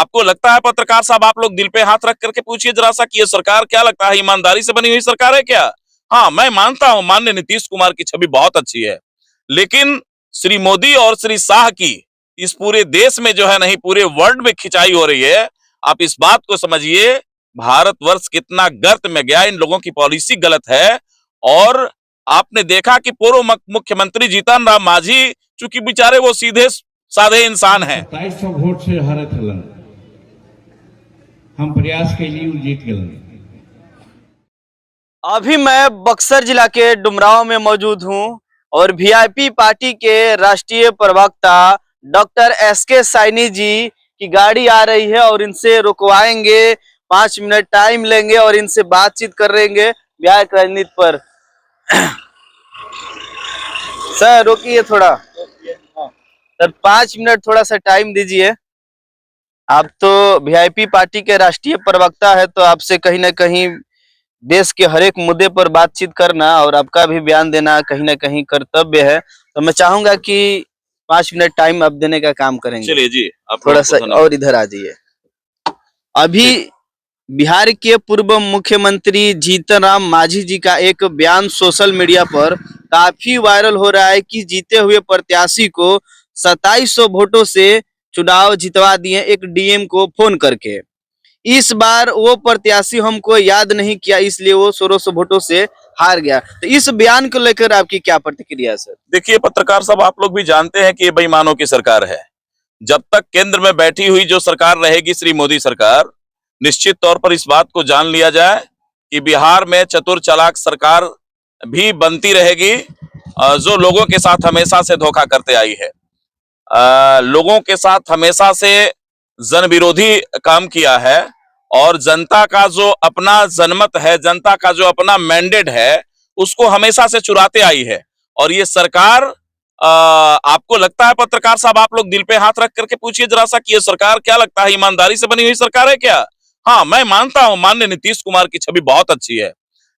आपको लगता है पत्रकार साहब, आप लोग दिल पे हाथ रख करके पूछिए जरा सा कि ये सरकार क्या लगता है, ईमानदारी से बनी हुई सरकार है क्या? हाँ, मैं मानता हूं माननीय नीतीश कुमार की छवि बहुत अच्छी है, लेकिन श्री मोदी और श्री शाह की इस पूरे देश में जो है, नहीं पूरे वर्ल्ड में खिंचाई हो रही है। आप इस बात को समझिए, भारतवर्ष कितना गर्त में गया, इन लोगों की पॉलिसी गलत है। और आपने देखा कि पूर्व मुख्यमंत्री जीतन राम मांझी, चूंकि बेचारे वो सीधे साधे इंसान हैं, 2700 वोट से हारे थलन, हम प्रयास के लिए जीत गए। अभी मैं बक्सर जिला के डुमरांव में मौजूद हूं और वीआईपी पार्टी के राष्ट्रीय प्रवक्ता डॉक्टर एसके साइनी जी की गाड़ी आ रही है और इनसे रुकवाएंगे, 5 मिनट टाइम लेंगे और इनसे बातचीत करेंगे बिहार की राजनीति पर। सर रोकिए थोड़ा, सर 5 मिनट थोड़ा सा टाइम दीजिए। आप तो वीआईपी पार्टी के राष्ट्रीय प्रवक्ता है, तो आपसे कहीं ना कहीं देश के हर एक मुद्दे पर बातचीत करना और आपका भी बयान देना कहीं ना कहीं कर्तव्य है। तो मैं चाहूंगा कि 5 मिनट टाइम आप देने का काम करेंगे। चलिए जी, आप थोड़ा सा और इधर आ जाइए। अभी बिहार के पूर्व मुख्यमंत्री जीतन राम मांझी जी का एक बयान सोशल मीडिया पर काफी वायरल हो रहा है कि जीते हुए प्रत्याशी को 2700 वोटों से चुनाव जितवा दिए एक डीएम को फोन करके। इस बार वो प्रत्याशी हमको याद नहीं किया, इसलिए वो 1600 वोटों से हार गया। तो इस बयान को लेकर आपकी क्या प्रतिक्रिया सर? देखिए पत्रकार साहब, आप लोग भी जानते हैं कि ये बेईमानों की सरकार है। जब तक केंद्र में बैठी हुई जो सरकार रहेगी, श्री मोदी सरकार, निश्चित तौर पर इस बात को जान लिया जाए कि बिहार में चतुर चालाक सरकार भी बनती रहेगी, जो लोगों के साथ हमेशा से धोखा करते आई है, लोगों के साथ हमेशा से जन विरोधी काम किया है और जनता का जो अपना जनमत है, जनता का जो अपना मैंडेट है, उसको हमेशा से चुराते आई है। और ये सरकार, आपको लगता है पत्रकार साहब, आप लोग दिल पे हाथ रख करके पूछिए जरा सा कि ये सरकार क्या लगता है, ईमानदारी से बनी हुई सरकार है क्या? हाँ, मैं मानता हूं माननीय नीतीश कुमार की छवि बहुत अच्छी है,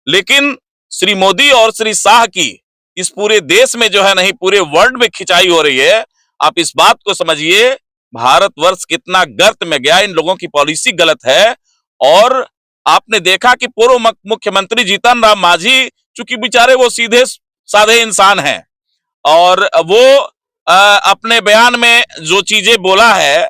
लेकिन श्री मोदी और श्री शाह की इस पूरे देश में जो है, नहीं पूरे वर्ल्ड में खिंचाई हो रही है। आप इस बात को समझिए, भारतवर्ष कितना गर्त में गया, इन लोगों की पॉलिसी गलत है। और आपने देखा कि पूर्व मुख्यमंत्री जीतन राम मांझी, चूंकि बेचारे वो सीधे साधे इंसान हैं और वो अपने बयान में जो चीजें बोला है,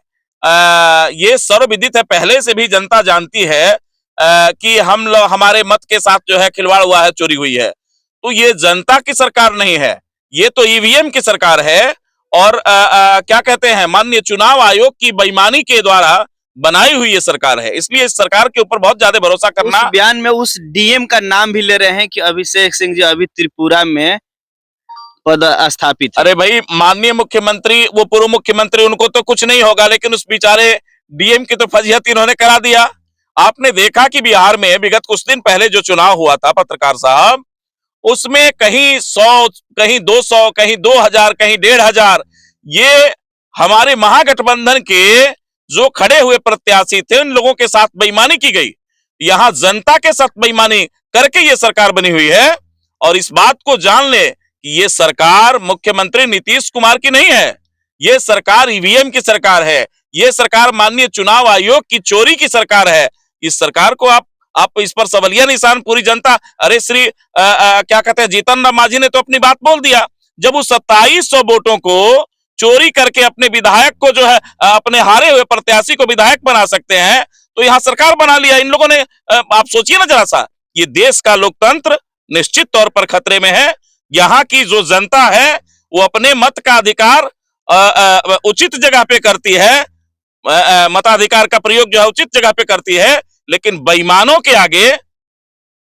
ये सर्वविदित है, पहले से भी जनता जानती है कि हमारे मत के साथ जो है खिलवाड़ हुआ है, चोरी हुई है। तो ये जनता की सरकार नहीं है, ये तो ईवीएम की सरकार है। और क्या कहते हैं, माननीय चुनाव आयोग की बेईमानी के द्वारा बनाई हुई ये सरकार है, इसलिए इस सरकार के ऊपर बहुत ज्यादा भरोसा करना। उस बयान में उस डीएम का नाम भी ले रहे हैं कि अभिषेक सिंह जी अभी त्रिपुरा में पद स्थापित। अरे भाई, माननीय मुख्यमंत्री, वो पूर्व मुख्यमंत्री, उनको तो कुछ नहीं होगा, लेकिन उस बेचारे डीएम की तो फजीहत इन्होंने करा दिया। आपने देखा कि बिहार में विगत कुछ दिन पहले जो चुनाव हुआ था पत्रकार साहब, उसमें कहीं 100, कहीं 200, कहीं 2000, कहीं 1500, ये हमारे महागठबंधन के जो खड़े हुए प्रत्याशी थे, उन लोगों के साथ बेईमानी की गई। यहां जनता के साथ बेईमानी करके ये सरकार बनी हुई है। और इस बात को जान ले कि ये सरकार मुख्यमंत्री नीतीश कुमार की नहीं है, ये सरकार ईवीएम की सरकार है, ये सरकार माननीय चुनाव आयोग की चोरी की सरकार है। इस सरकार को आप इस पर सवालिया निशान पूरी जनता, अरे श्री क्या कहते हैं, जीतन राम मांझी ने तो अपनी बात बोल दिया। जब उस 2700 वोटों को चोरी करके अपने विधायक को जो है, अपने हारे हुए प्रत्याशी को विधायक बना सकते हैं, तो यहां सरकार बना लिया इन लोगों ने। आप सोचिए ना जरा सा, ये देश का लोकतंत्र निश्चित तौर पर खतरे में है। यहाँ की जो जनता है वो अपने मत का अधिकार उचित जगह पे करती है, मताधिकार का प्रयोग जो है उचित जगह पे करती है, लेकिन बेईमानों के आगे,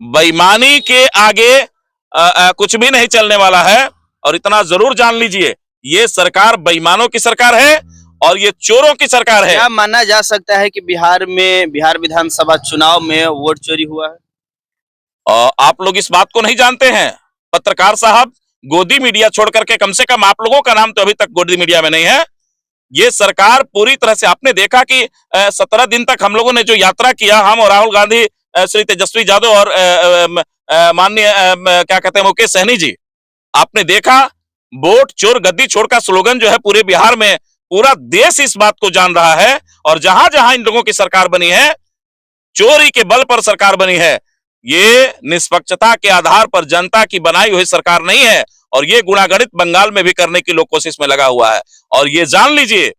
बेईमानी के आगे कुछ भी नहीं चलने वाला है। और इतना जरूर जान लीजिए, ये सरकार बेईमानों की सरकार है और ये चोरों की सरकार है। क्या माना जा सकता है कि बिहार में, बिहार विधानसभा चुनाव में वोट चोरी हुआ है? आप लोग इस बात को नहीं जानते हैं पत्रकार साहब, गोदी मीडिया छोड़ करके, कम से कम आप लोगों का नाम तो अभी तक गोदी मीडिया में नहीं है। ये सरकार पूरी तरह से, आपने देखा कि 17 दिन तक हम लोगों ने जो यात्रा किया, हम और राहुल गांधी, श्री तेजस्वी यादव और माननीय क्या कहते हैं, मुकेश सहनी जी, आपने देखा वोट चोर गद्दी छोड़ का स्लोगन जो है पूरे बिहार में, पूरा देश इस बात को जान रहा है। और जहां जहां इन लोगों की सरकार बनी है, चोरी के बल पर सरकार बनी है। ये निष्पक्षता के आधार पर जनता की बनाई हुई सरकार नहीं है, और ये गुणागणित बंगाल में भी करने की लोग कोशिश में लगा हुआ है। और ये जान लीजिए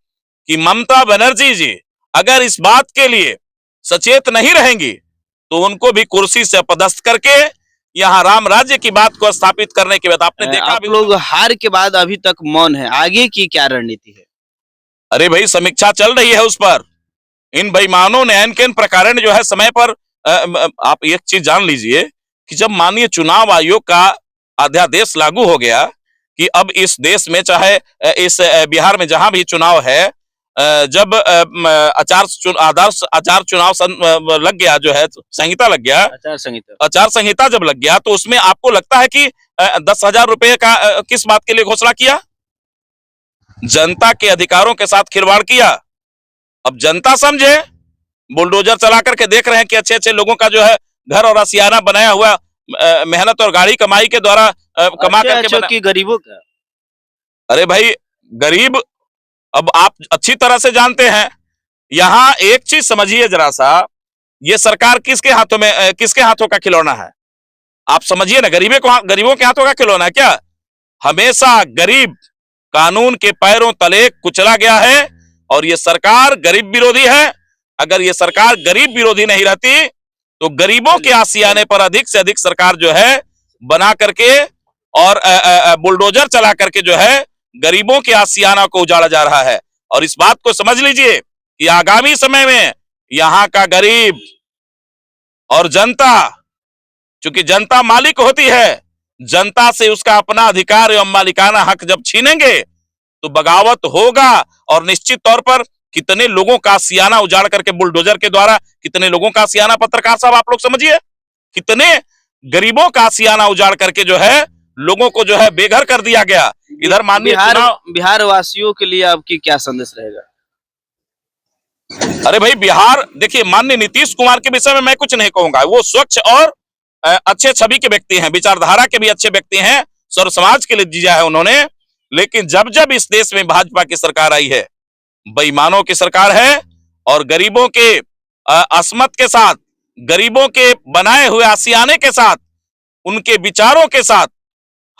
कि ममता बनर्जी जी अगर इस बात के लिए सचेत नहीं रहेंगी तो उनको भी कुर्सी से अपदस्थ करके यहाँ राम राज्य की बात को स्थापित करने के बाद आपने देखा आप लोग हार के बाद अभी तक मौन है, आगे की क्या रणनीति है? अरे भाई, समीक्षा चल रही है उस पर। इन बेईमानों ने एन केन प्रकार जो है समय पर आप एक चीज जान लीजिए कि जब माननीय चुनाव आयोग का अध्यादेश लागू हो गया कि अब इस देश में चाहे इस बिहार में जहां भी चुनाव है, जब आचार चुनाव लग गया, जो है संहिता लग गया, आचार संहिता जब लग गया, तो उसमें आपको लगता है कि 10,000 रुपए का किस बात के लिए घोषणा किया? जनता के अधिकारों के साथ खिलवाड़ किया। अब जनता समझे, बुलडोजर चला करके देख रहे हैं कि अच्छे अच्छे लोगों का जो है घर और आशियाना बनाया हुआ मेहनत और गाड़ी कमाई के द्वारा कमा करके की गरीबों का। अरे भाई, गरीब, अब आप अच्छी तरह से जानते हैं। यहां एक चीज समझिए जरा सा, ये सरकार किसके हाथों का खिलौना है? आप समझिए ना, गरीबों के हाथों का खिलौना है क्या? हमेशा गरीब कानून के पैरों तले कुचला गया है, और ये सरकार गरीब विरोधी है। अगर ये सरकार गरीब विरोधी नहीं रहती तो गरीबों के आशियाने पर अधिक से अधिक सरकार जो है बना करके और बुलडोजर चला करके जो है गरीबों के आशियाना को उजाड़ा जा रहा है। और इस बात को समझ लीजिए कि आगामी समय में यहां का गरीब और जनता, चूंकि जनता मालिक होती है, जनता से उसका अपना अधिकार एवं मालिकाना हक जब छीनेंगे तो बगावत होगा। और निश्चित तौर पर कितने लोगों का आशियाना उजाड़ करके बुलडोजर के द्वारा, कितने लोगों का आशियाना, पत्रकार साहब आप लोग समझिए, कितने गरीबों का आशियाना उजाड़ करके जो है लोगों को जो है बेघर कर दिया गया। इधर माननीय बिहार वासियों के लिए आपकी क्या संदेश रहेगा? अरे भाई, बिहार देखिए, माननीय नीतीश कुमार के विषय में मैं कुछ नहीं कहूंगा। वो स्वच्छ और अच्छे छवि के व्यक्ति हैं, विचारधारा के भी अच्छे व्यक्ति हैं, सर्व समाज के लिए जिया है उन्होंने। लेकिन जब जब इस देश में भाजपा की सरकार आई है, बेईमानों की सरकार है, और गरीबों के अस्मत के साथ, गरीबों के बनाए हुए आशियाने के साथ, उनके विचारों के साथ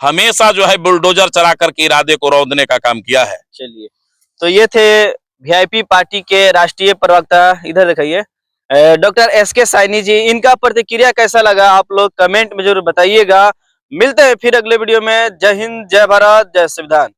हमेशा जो है बुलडोजर चला करके इरादे को रौंदने का काम किया है। चलिए, तो ये थे वीआईपी पार्टी के राष्ट्रीय प्रवक्ता, इधर दिखाइए, डॉक्टर एसके साइनी जी। इनका प्रतिक्रिया कैसा लगा आप लोग कमेंट में जरूर बताइएगा। मिलते हैं फिर अगले वीडियो में। जय हिंद, जय भारत, जय संविधान।